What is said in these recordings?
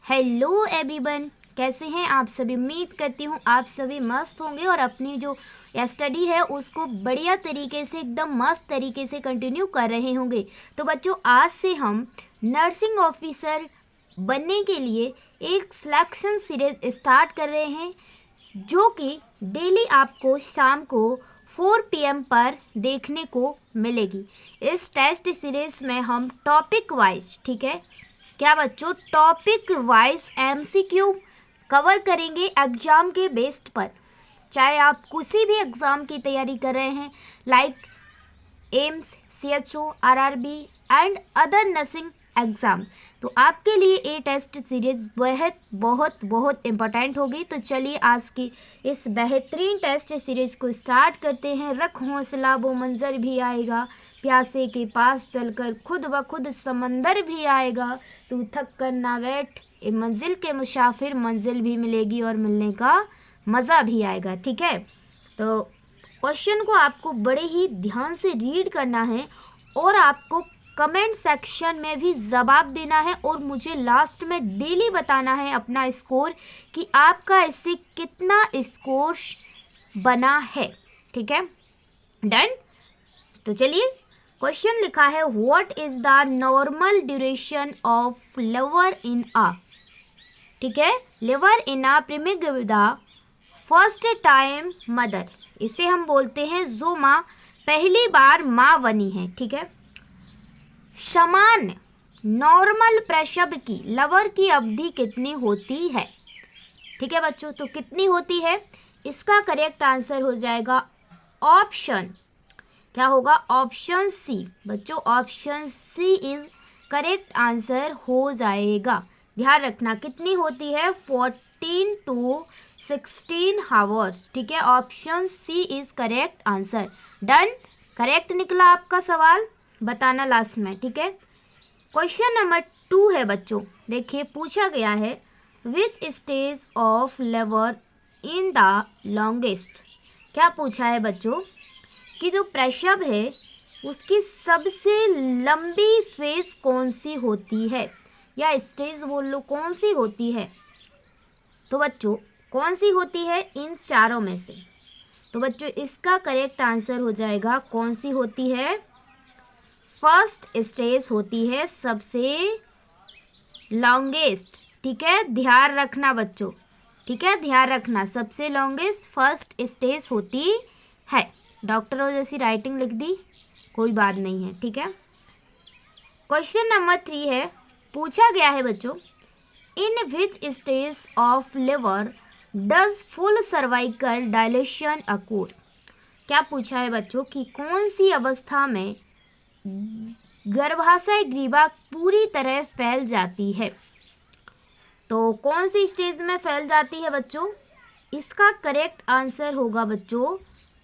Hello everyone, कैसे हैं आप सभी। उम्मीद करती हूँ आप सभी मस्त होंगे और अपनी जो स्टडी है उसको बढ़िया तरीके से एकदम मस्त तरीके से कंटिन्यू कर रहे होंगे। तो बच्चों, आज से हम नर्सिंग ऑफिसर बनने के लिए एक सिलेक्शन सीरीज स्टार्ट कर रहे हैं, जो कि डेली आपको शाम को 4 PM पर देखने को मिलेगी। इस टेस्ट सीरीज में हम टॉपिक वाइज, ठीक है क्या बच्चों, टॉपिक वाइज MCQ कवर करेंगे एग्ज़ाम के बेस्ड पर। चाहे आप किसी भी एग्ज़ाम की तैयारी कर रहे हैं, like AIIMS, CHO, RRB and other nursing exam, तो आपके लिए ये टेस्ट सीरीज बहुत इम्पोर्टेंट होगी। तो चलिए आज की इस बेहतरीन टेस्ट सीरीज को स्टार्ट करते हैं। रख हौसला, वो मंजर भी आएगा, प्यासे के पास चलकर खुद ब खुद समंदर भी आएगा। तू थक कर ना बैठ, ए मंजिल के मुसाफिर, मंजिल भी मिलेगी और मिलने का मज़ा भी आएगा। ठीक है, तो क्वेश्चन को आपको बड़े ही ध्यान से रीड करना है और आपको कमेंट सेक्शन में भी जवाब देना है और मुझे लास्ट में डेली बताना है अपना स्कोर कि आपका इससे कितना स्कोर बना है। ठीक है, डन। तो चलिए, क्वेश्चन लिखा है, what is the normal duration of labour in a, ठीक है, labour in a primigravida first time mother. इसे हम बोलते हैं जो माँ पहली बार माँ बनी है। ठीक है, सामान्य नॉर्मल प्रसव की लेबर की अवधि कितनी होती है। ठीक है बच्चों, तो कितनी होती है, इसका करेक्ट आंसर हो जाएगा ऑप्शन, क्या होगा, ऑप्शन सी। बच्चों option C is correct answer हो जाएगा। ध्यान रखना कितनी होती है, 14 to 16 आवर्स। ठीक है, option C is correct answer. Done, correct निकला आपका सवाल, बताना लास्ट में। ठीक है, क्वेश्चन नंबर 2 है बच्चों, देखिए पूछा गया है, विच stage of labour in the longest. क्या पूछा है बच्चों कि जो प्रसव है उसकी सबसे लंबी फेज कौन सी होती है, या स्टेज बोल लो कौन सी होती है। तो बच्चों कौन सी होती है इन चारों में से, तो बच्चों इसका करेक्ट आंसर हो जाएगा कौन सी होती है, फर्स्ट स्टेज होती है सबसे लॉन्गेस्ट। ठीक है, ध्यान रखना बच्चों, ठीक है ध्यान रखना, सबसे लॉन्गेस्ट फर्स्ट स्टेज होती है। डॉक्टरों जैसी राइटिंग लिख दी, कोई बात नहीं है। ठीक है, क्वेश्चन नंबर 3 है, पूछा गया है बच्चों, in which stage of labour does full cervical dilation occur. क्या पूछा है बच्चों कि कौन सी अवस्था में गर्भाशय ग्रीवा पूरी तरह फैल जाती है। तो कौन सी स्टेज में फैल जाती है बच्चों, इसका करेक्ट आंसर होगा बच्चों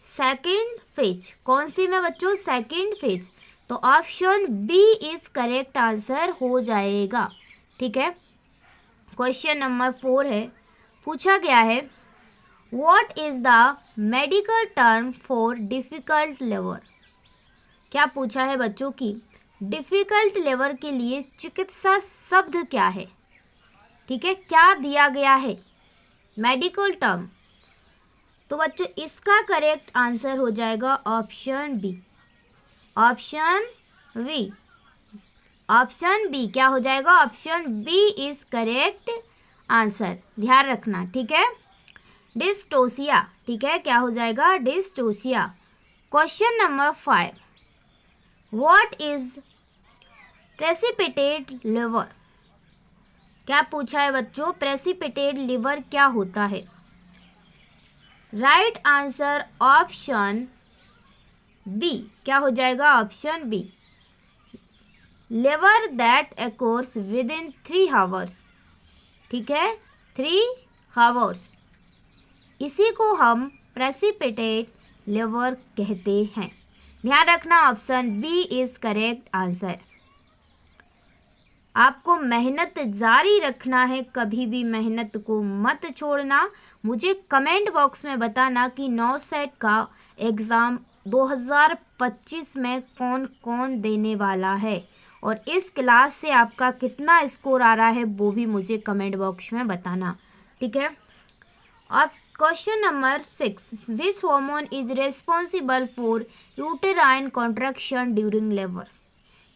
सेकंड फेज। कौन सी में बच्चों, सेकंड फेज। तो option B is correct answer हो जाएगा। ठीक है, क्वेश्चन नंबर 4 है, पूछा गया है, what is the medical term for difficult labour. क्या पूछा है बच्चों कि डिफ़िकल्ट लेबर के लिए चिकित्सा शब्द क्या है। ठीक है, क्या दिया गया है मेडिकल टर्म। तो बच्चों इसका करेक्ट आंसर हो जाएगा option B, option B, option B क्या हो जाएगा, option B is correct answer. ध्यान रखना, ठीक है, डिस्टोसिया। ठीक है, क्या हो जाएगा, dystocia. Question number 5, What is precipitate liver। क्या पूछा है बच्चों, प्रेसिपिटेट लिवर क्या होता है। राइट आंसर ऑप्शन बी, क्या हो जाएगा, ऑप्शन बी, लिवर that occurs within 3 hours. ठीक है, 3 आवर्स, इसी को हम प्रेसिपिटेट लिवर कहते हैं। ध्यान रखना, option B is correct answer. आपको मेहनत जारी रखना है, कभी भी मेहनत को मत छोड़ना। मुझे कमेंट बॉक्स में बताना कि नॉसेट का एग्ज़ाम 2025 में कौन कौन देने वाला है और इस क्लास से आपका कितना स्कोर आ रहा है वो भी मुझे कमेंट बॉक्स में बताना, ठीक है। अब question number 6, which hormone is responsible for uterine contraction during labour.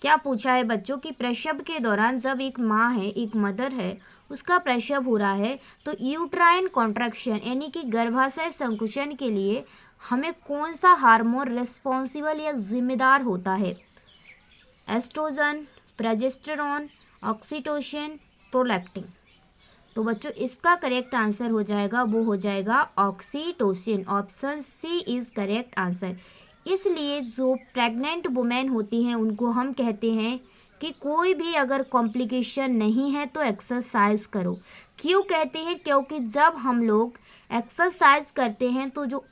क्या पूछा है बच्चों कि प्रसव के दौरान जब एक माँ है, एक मदर है, उसका प्रसव हो रहा है तो यूट्राइन कॉन्ट्रैक्शन यानी कि गर्भाशय संकुचन के लिए हमें कौन सा हार्मोन रिस्पॉन्सिबल या जिम्मेदार होता है। Oestrogen, progesterone, oxytocin, prolactin. तो बच्चों इसका करेक्ट आंसर हो जाएगा, वो हो जाएगा oxytocin. Option C is correct answer. इसलिए जो प्रेग्नेंट वुमेन होती हैं उनको हम कहते हैं कि कोई भी अगर कॉम्प्लिकेशन नहीं है तो एक्सरसाइज करो। क्यों कहते हैं? क्योंकि जब हम लोग एक्सरसाइज करते हैं तो जो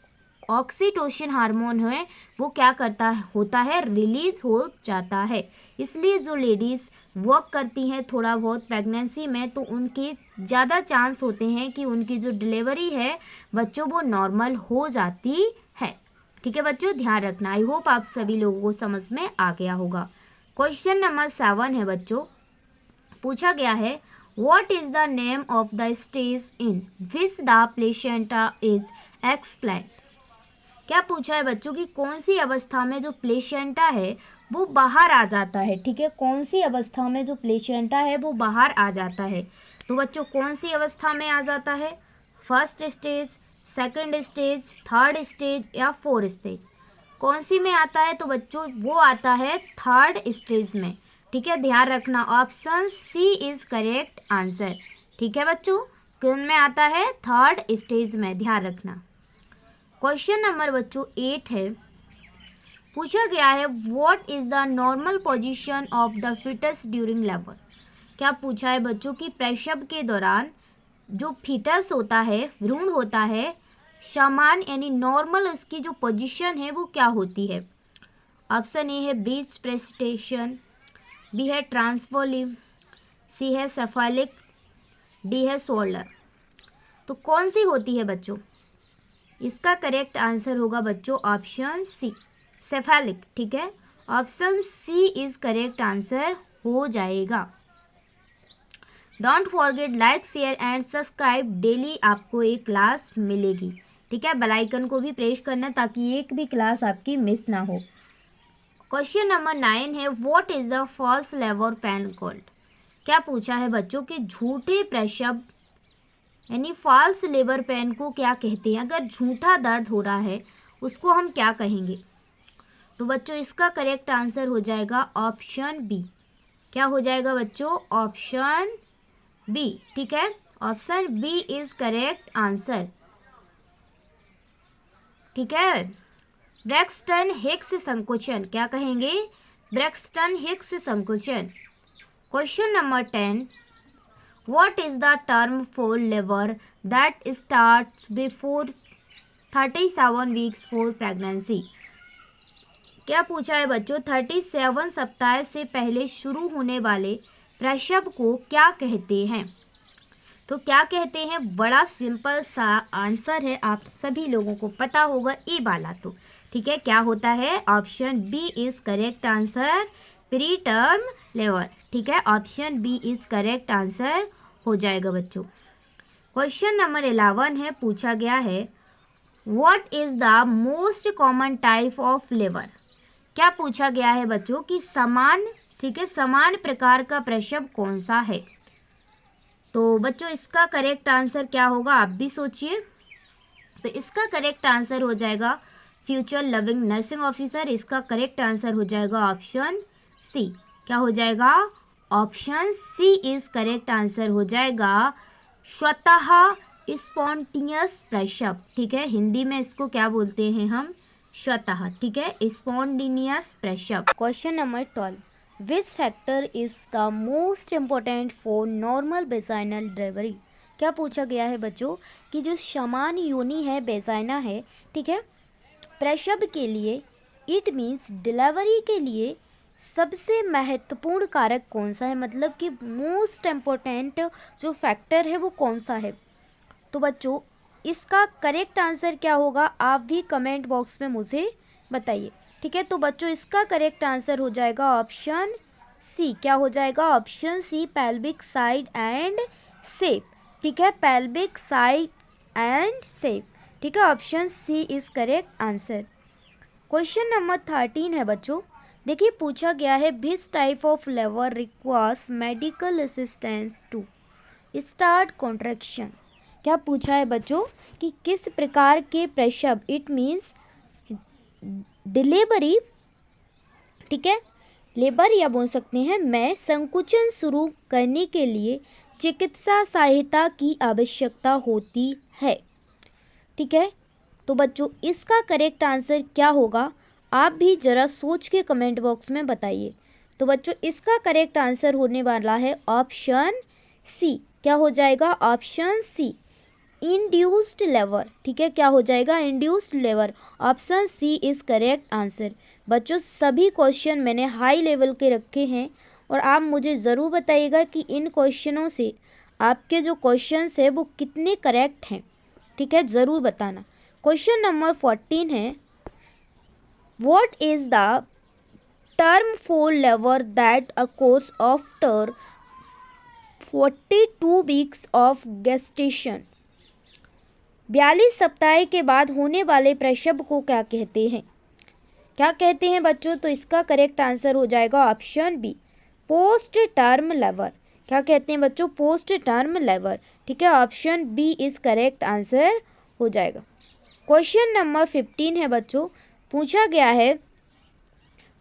ऑक्सीटोसिन हार्मोन है वो क्या करता होता है, रिलीज हो जाता है। इसलिए जो लेडीज़ वर्क करती हैं थोड़ा बहुत प्रेगनेंसी में तो उनके ज़्यादा चांस होते हैं कि उनकी जो डिलीवरी है बच्चों वो नॉर्मल हो जाती है। ठीक है बच्चों, ध्यान रखना। आई होप आप सभी लोगों को समझ में आ गया होगा। क्वेश्चन नंबर 7 है बच्चों, पूछा गया है what is the name of the stage in which the placenta is expelled. क्या पूछा है बच्चों कि कौन सी अवस्था में जो प्लेसेंटा है वो बाहर आ जाता है। ठीक है, कौन सी अवस्था में जो प्लेसेंटा है वो बाहर आ जाता है। तो बच्चों कौन सी अवस्था में आ जाता है? First stage, second stage, third stage या फोर्थ स्टेज? कौन सी में आता है? तो बच्चों वो आता है थर्ड स्टेज में। ठीक है, ध्यान रखना, option C is correct answer. ठीक है बच्चों, कौन में आता है? थर्ड स्टेज में, ध्यान रखना। क्वेश्चन नंबर बच्चों 8 है, पूछा गया है what is the normal position of the fetus during labour. क्या पूछा है बच्चों कि प्रसव के दौरान जो फीटस होता है, भ्रूण होता है, सामान्य यानी नॉर्मल उसकी जो पोजीशन है वो क्या होती है। ऑप्शन ए है ब्रीच प्रेसिटेशन, बी है ट्रांसफोलिव, सी है सेफालिक, डी है शोल्डर। तो कौन सी होती है बच्चों? इसका करेक्ट आंसर होगा बच्चों ऑप्शन सी, सेफालिक। ठीक है, option C is correct answer हो जाएगा। Don't forget like, share and subscribe. Daily आपको एक क्लास मिलेगी। ठीक है, बेल आइकन को भी प्रेस करना ताकि एक भी क्लास आपकी मिस ना हो। क्वेश्चन नंबर 9 है what is the false labour pain called. क्या पूछा है बच्चों कि झूठे प्रसव यानी फॉल्स लेबर पेन को क्या कहते हैं। अगर झूठा दर्द हो रहा है उसको हम क्या कहेंगे? तो बच्चों इसका करेक्ट आंसर हो जाएगा ऑप्शन बी। क्या हो जाएगा बच्चों? Option B. ठीक है, option B is correct answer. ठीक है, ब्रैक्सटन हिक्स संकुचन क्या कहेंगे? ब्रैक्सटन हिक्स संकुचन। Question number 10, what is the term for labor that starts before 37 weeks for pregnancy। क्या पूछा है बच्चों 37 सप्ताह से पहले शुरू होने वाले प्रसव को क्या कहते हैं? तो क्या कहते हैं? बड़ा सिंपल सा आंसर है, आप सभी लोगों को पता होगा ये वाला। तो ठीक है, क्या होता है? Option B is correct answer, preterm labour. ठीक है, option B is correct answer हो जाएगा बच्चों। क्वेश्चन नंबर 11 है, पूछा गया है what is the most common type of labour. क्या पूछा गया है बच्चों कि समान, ठीक है, समान प्रकार का प्रसव कौन सा है। तो बच्चों इसका करेक्ट आंसर क्या होगा, आप भी सोचिए। तो इसका करेक्ट आंसर हो जाएगा फ्यूचर लविंग नर्सिंग ऑफिसर। इसका करेक्ट आंसर हो जाएगा ऑप्शन सी। क्या हो जाएगा? Option C is correct answer हो जाएगा स्वतः स्पॉन्टेनियस प्रसव। ठीक है, हिंदी में इसको क्या बोलते हैं हम? स्वतः। ठीक है, स्पॉन्टेनियस प्रसव। Question number 12, which factor is the most important for normal vaginal delivery. क्या पूछा गया है बच्चों कि जो समान योनि है, वेजाइना है, ठीक है, प्रसव के लिए, इट मीन्स डिलीवरी के लिए सबसे महत्वपूर्ण कारक कौन सा है, मतलब कि मोस्ट इम्पोर्टेंट जो फैक्टर है वो कौन सा है। तो बच्चों इसका करेक्ट आंसर क्या होगा, आप भी कमेंट बॉक्स में मुझे बताइए। ठीक है, तो बच्चों इसका करेक्ट आंसर हो जाएगा ऑप्शन सी, क्या हो जाएगा option C, pelvic size and shape, ठीक है, पेल्विक साइड एंड सेप, ठीक है, option C is correct answer. Question number 13 है बच्चों, देखिए पूछा गया है which type of labour requires medical assistance to start contraction. क्या पूछा है बच्चों कि किस प्रकार के प्रसव, इट मीन्स डिलीवरी, ठीक है, लेबर या बोल सकते हैं मैं संकुचन शुरू करने के लिए चिकित्सा सहायता की आवश्यकता होती है, ठीक है। तो बच्चों इसका करेक्ट आंसर क्या होगा, आप भी ज़रा सोच के कमेंट बॉक्स में बताइए। तो बच्चों इसका करेक्ट आंसर होने वाला है ऑप्शन सी, क्या हो जाएगा ऑप्शन सी, इंड्यूस्ड लेबर, ठीक है, क्या हो जाएगा induced labour, option C is correct answer. बच्चों सभी क्वेश्चन मैंने हाई लेवल के रखे हैं और आप मुझे ज़रूर बताइएगा कि इन क्वेश्चनों से आपके जो क्वेश्चंस है वो कितने करेक्ट हैं, ठीक है, ज़रूर बताना। क्वेश्चन नंबर 14 है, what is the term for labour that occurs after 42 weeks of gestation. 42 सप्ताह के बाद होने वाले प्रसव को क्या कहते हैं, क्या कहते हैं बच्चों। तो इसका करेक्ट आंसर हो जाएगा option B, post term labour, क्या कहते हैं बच्चों पोस्ट टर्म लेबर, ठीक है, option B is correct answer हो जाएगा। क्वेश्चन नंबर 15 है बच्चों, पूछा गया है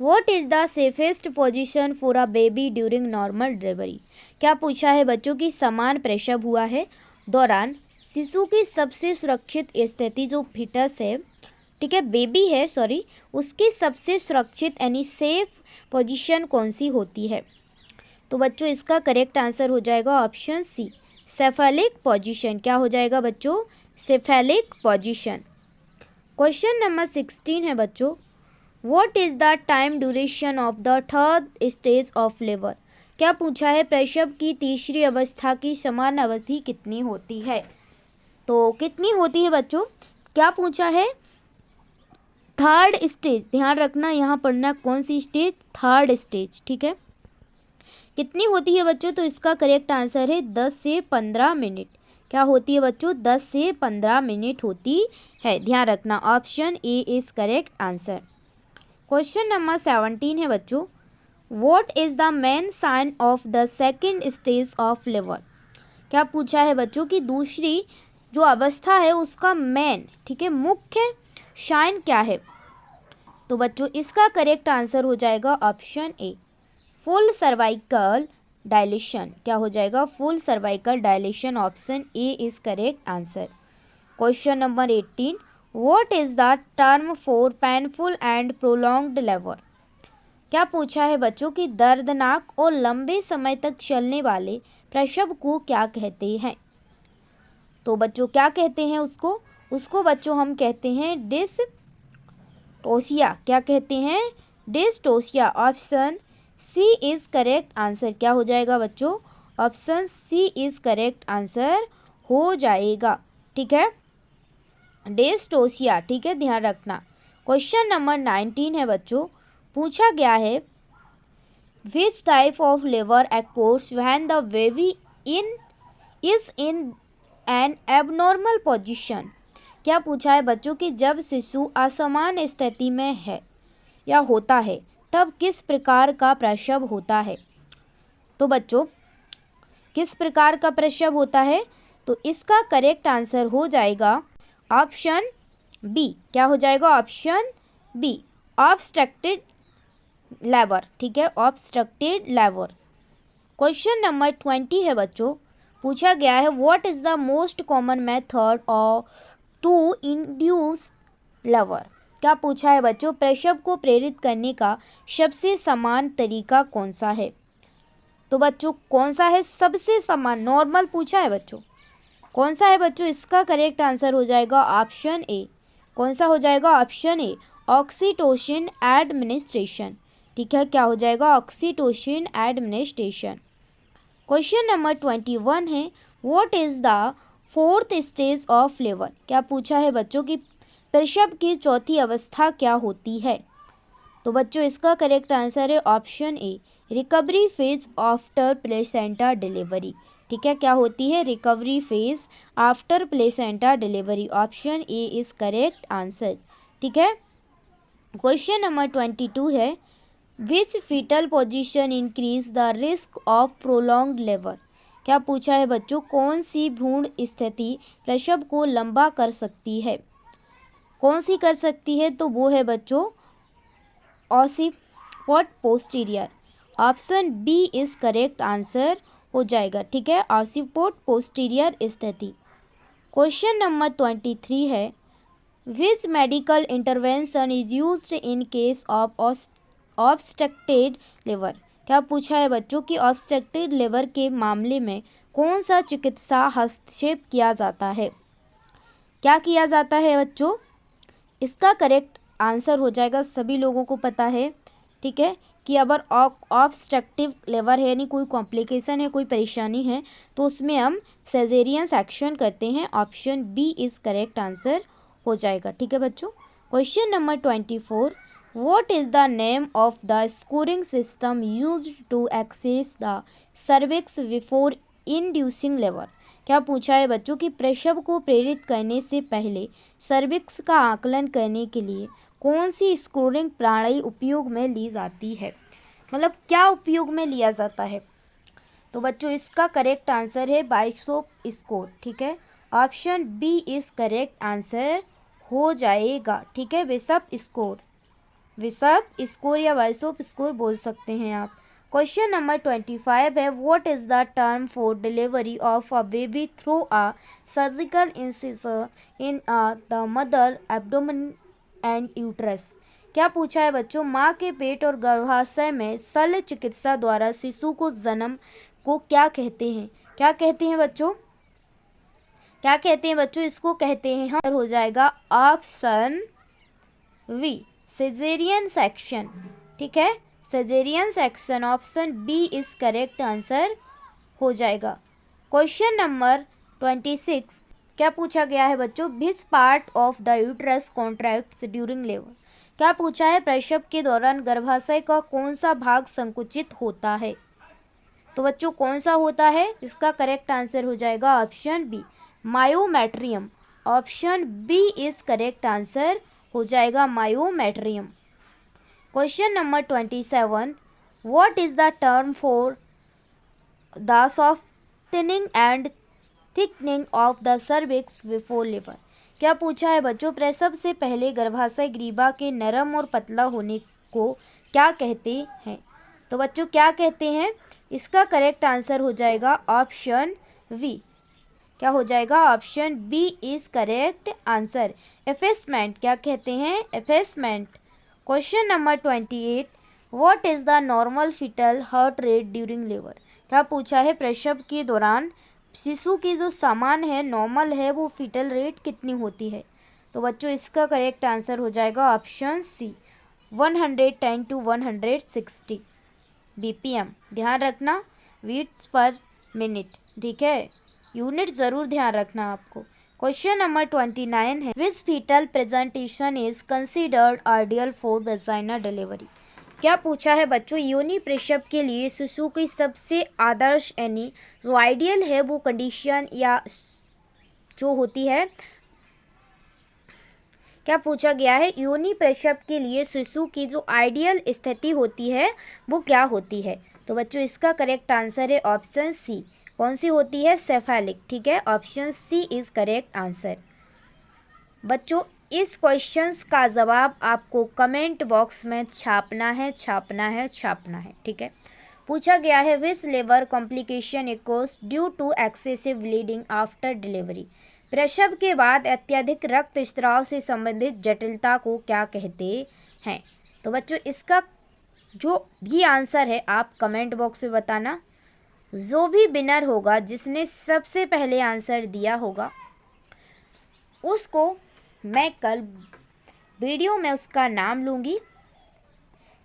what is the safest position for a baby during normal delivery. क्या पूछा है बच्चों की समान प्रसव हुआ है दौरान शिशु की सबसे सुरक्षित स्थिति, जो फिटस है, ठीक है, बेबी है सॉरी, उसकी सबसे सुरक्षित यानी सेफ पोजीशन कौन सी होती है। तो बच्चों इसका करेक्ट आंसर हो जाएगा ऑप्शन सी, सेफेलिक पोजीशन, क्या हो जाएगा बच्चों सेफेलिक पोजीशन। क्वेश्चन नंबर 16 है बच्चों, what is the time duration of the third stage of labour. क्या पूछा है प्रसव की तीसरी अवस्था की समान अवधि कितनी होती है। तो कितनी होती है बच्चों, क्या पूछा है थर्ड स्टेज, ध्यान रखना यहाँ पढ़ना कौन सी स्टेज, थर्ड स्टेज, ठीक है, कितनी होती है बच्चों। तो इसका करेक्ट आंसर है 10 से 15 मिनट, क्या होती है बच्चों 10 से 15 मिनट होती है, ध्यान रखना option A is correct answer. Question number 17 है बच्चों, what is the main sign of the second stage of labour. क्या पूछा है बच्चों की दूसरी जो अवस्था है उसका मेन, ठीक है, मुख्य साइन क्या है। तो बच्चों इसका करेक्ट आंसर हो जाएगा option A, full cervical dilation, क्या हो जाएगा full cervical dilation, option A is correct answer. Question number 18, what is the term for painful and prolonged labour. क्या पूछा है बच्चों की दर्दनाक और लंबे समय तक चलने वाले प्रसव को क्या कहते हैं। तो बच्चों क्या कहते हैं उसको बच्चों हम कहते हैं डिस्टोसिया, क्या कहते हैं dystocia, option C is correct answer, क्या हो जाएगा बच्चों option C is correct answer हो जाएगा, ठीक है, डिस्टोसिया, ठीक है, ध्यान रखना। क्वेश्चन नंबर 19 है बच्चों, पूछा गया है which type of labour occurs when the baby is in an abnormal position. क्या पूछा है बच्चों कि जब शिशु असमान स्थिति में है या होता है तब किस प्रकार का प्रसव होता है। तो बच्चों किस प्रकार का प्रसव होता है, तो इसका करेक्ट आंसर हो जाएगा ऑप्शन बी, क्या हो जाएगा ऑप्शन बी, ऑब्स्ट्रक्टेड लेबर, ठीक है, ऑब्स्ट्रक्टेड लेबर। क्वेश्चन नंबर 20 है बच्चों, पूछा गया है what is the most common method of to induce labour. क्या पूछा है बच्चों प्रसव को प्रेरित करने का सबसे समान तरीका कौन सा है। तो बच्चों कौन सा है सबसे समान, नॉर्मल पूछा है बच्चों, कौन सा है बच्चों, इसका करेक्ट आंसर हो जाएगा ऑप्शन ए, कौन सा हो जाएगा ऑप्शन ए, ऑक्सीटोसिन एडमिनिस्ट्रेशन, ठीक है, क्या हो जाएगा ऑक्सीटोसिन एडमिनिस्ट्रेशन। क्वेश्चन नंबर 21 है what is the fourth stage of labour. क्या पूछा है बच्चों की प्रसव की चौथी अवस्था क्या होती है। तो बच्चों इसका करेक्ट आंसर है option A, recovery phase after placenta delivery. ठीक है, क्या होती है recovery phase after placenta delivery. Option A is correct answer. ठीक है, क्वेश्चन नंबर 22 है which fetal position increase the risk of prolong labour. क्या पूछा है बच्चों, कौन सी भ्रूण स्थिति प्रसव को लंबा कर सकती है। कौन सी कर सकती है, तो वो है बच्चों occiput posterior. Option B is correct answer हो जाएगा। ठीक है, ऑसिफोट पोस्टीरियर स्थिति। क्वेश्चन नंबर 23 है which medical intervention is used in case of obstructed लिवर। क्या पूछा है बच्चों कि ऑब्स्ट्रक्टेड लिवर के मामले में कौन सा चिकित्सा हस्तक्षेप किया जाता है। क्या किया जाता है बच्चों, इसका करेक्ट आंसर हो जाएगा, सभी लोगों को पता है। ठीक है, कि अगर ऑब्स्ट्रक्टिव लिवर है यानी कोई कॉम्प्लिकेशन है, कोई परेशानी है, तो उसमें हम सेजेरियन सेक्शन करते हैं। Option B is correct answer हो जाएगा। ठीक है बच्चों, question number 24 what is the name of the scoring system used to access the cervix before inducing labour. क्या पूछा है बच्चों कि प्रसव को प्रेरित करने से पहले सर्विक्स का आकलन करने के लिए कौन सी स्कोरिंग प्रणाली उपयोग में ली जाती है, मतलब क्या उपयोग में लिया जाता है। तो बच्चों इसका करेक्ट आंसर है बाइसोप स्कोर। ठीक है, option B is correct answer हो जाएगा। ठीक है, बिशप स्कोर या बाइसोप स्कोर बोल सकते हैं आप। क्वेश्चन नंबर 25 है what is the term for delivery of a baby through a surgical incisor in the mother abdomen and uterus. क्या पूछा है बच्चों, माँ के पेट और गर्भाशय में शल्य चिकित्सा द्वारा शिशु को जन्म को क्या कहते हैं। क्या कहते हैं बच्चों, क्या कहते हैं बच्चों, इसको कहते हैं हम, हो जाएगा ऑप्शन वी सिजेरियन सेक्शन। ठीक है, caesarean section option B is correct answer हो जाएगा। क्वेश्चन नंबर 26 क्या पूछा गया है बच्चों, which part of the uterus contracts during labour. क्या पूछा है प्रसव के दौरान गर्भाशय का कौन सा भाग संकुचित होता है। तो बच्चों कौन सा होता है, इसका करेक्ट आंसर हो जाएगा option B myometrium. Option B is correct answer हो जाएगा myometrium. Question number 27 what is the term for the softening and thickening of the cervix before labour. क्या पूछा है बच्चों, प्रसव से पहले गर्भाशय ग्रीवा के नरम और पतला होने को क्या कहते हैं। तो बच्चों क्या कहते हैं, इसका करेक्ट आंसर हो जाएगा ऑप्शन वी। क्या हो जाएगा, option B is correct answer effacement. क्या कहते हैं, effacement. Question number 28 what is the normal fetal heart rate during labour. क्या पूछा है प्रसव के दौरान शिशु की जो सामान्य है नॉर्मल है वो फीटल रेट कितनी होती है। तो बच्चों इसका करेक्ट आंसर हो जाएगा ऑप्शन सी 110 to 160 बीपीएम। ध्यान रखना बीट्स पर मिनट। ठीक है, यूनिट ज़रूर ध्यान रखना आपको। क्वेश्चन नंबर 29 है which fetal presentation is considered ideal for vaginal delivery. क्या पूछा है बच्चों, योनि प्रसव के लिए शिशु की सबसे आदर्श यानी जो आइडियल है वो कंडीशन या जो होती है, क्या पूछा गया है, योनि प्रसव के लिए शिशु की जो आइडियल स्थिति होती है वो क्या होती है। तो बच्चों इसका करेक्ट आंसर है ऑप्शन सी। कौन सी होती है, सेफेलिक। ठीक है, option C is correct answer. बच्चों इस क्वेश्चंस का जवाब आपको कमेंट बॉक्स में छापना है। ठीक है, पूछा गया है which labour complication occurs due to excessive bleeding after delivery. प्रसव के बाद अत्यधिक रक्तस्राव से संबंधित जटिलता को क्या कहते हैं। तो बच्चों इसका जो भी आंसर है आप कमेंट बॉक्स में बताना। जो भी विनर होगा, जिसने सबसे पहले आंसर दिया होगा, उसको मैं कल वीडियो में उसका नाम लूँगी।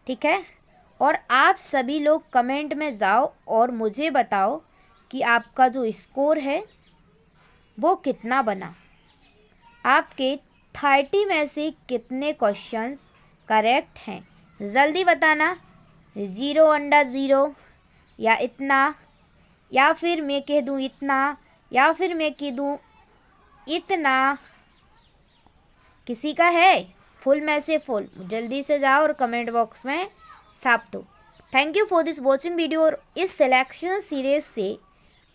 ठीक है, और आप सभी लोग कमेंट में जाओ और मुझे बताओ कि आपका जो स्कोर है वो कितना बना, आपके 30 में से कितने क्वेश्चंस करेक्ट हैं। जल्दी बताना, 0 अंडा 0, या इतना, या फिर मैं कह दूँ इतना, या फिर मैं कह दूँ इतना। किसी का है फुल में से फुल? जल्दी से जाओ और कमेंट बॉक्स में छाप दो। Thank you for this watching video. और इस सिलेक्शन सीरीज से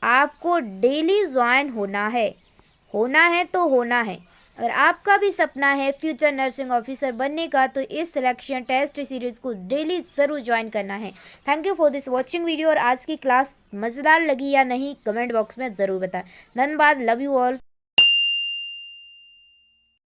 आपको डेली ज्वाइन होना है तो होना है। अगर आपका भी सपना है फ्यूचर नर्सिंग ऑफिसर बनने का, तो इस सिलेक्शन टेस्ट सीरीज को डेली ज़रूर ज्वाइन करना है। Thank you for this watching video. और आज की क्लास मज़ेदार लगी या नहीं, कमेंट बॉक्स में ज़रूर बताएं। धन्यवाद। Love you all.